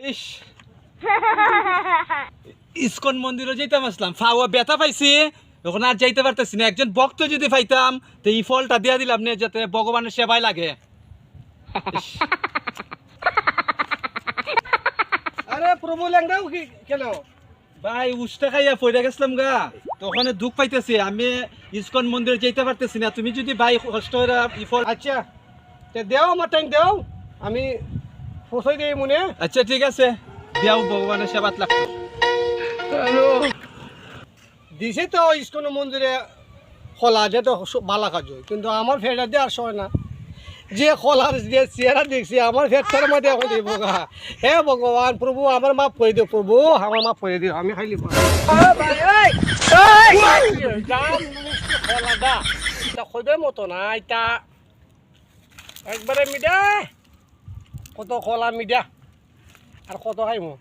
ইস ISKCON মন্দিরে যেতাম আসলাম ফাওয়া ব্যথা পাইছি এখন আর যাইতে পারতেছি না একজন ভক্ত যদি পাইতাম তো এই ফলটা দিয়া দিলাম না যাতে ভগবানের সেবায় লাগে ইস, আরে প্রভু ল্যাংড়াও কি কেন? ভাই উষ্টা খাইয়া পড়ে গেছিলাম গা তখন দুঃখ পাইতেছি আমি ইসকন মন্দিরে যেতে পারতেছি না তুমি যদি ভাই কষ্ট করে এই ফল আচ্ছা তে দেও আমার টাইম দেও, আমি পৌঁছাই দিই মনে। আচ্ছা ঠিক আছে দিয়াও ভগবানের সেবাত লাগতো দিছে তো ইস্কন মন্দিরে খোলা যেটা বালা কাজ হয়, কিন্তু আমার ফেরটা দিয়ে আর সয় না। যে খোলার যে চেহারা দেখছি আমার ফেরটার মধ্যে এখন দিব গা। হে ভগবান প্রভু আমার মাফ করে দিও, প্রভু আমার মাফ করে দিও, আমি খাইলি খোঁজের মতো না এটা একবারে মিডা কত খোলা মিডা আর কত খাইমো।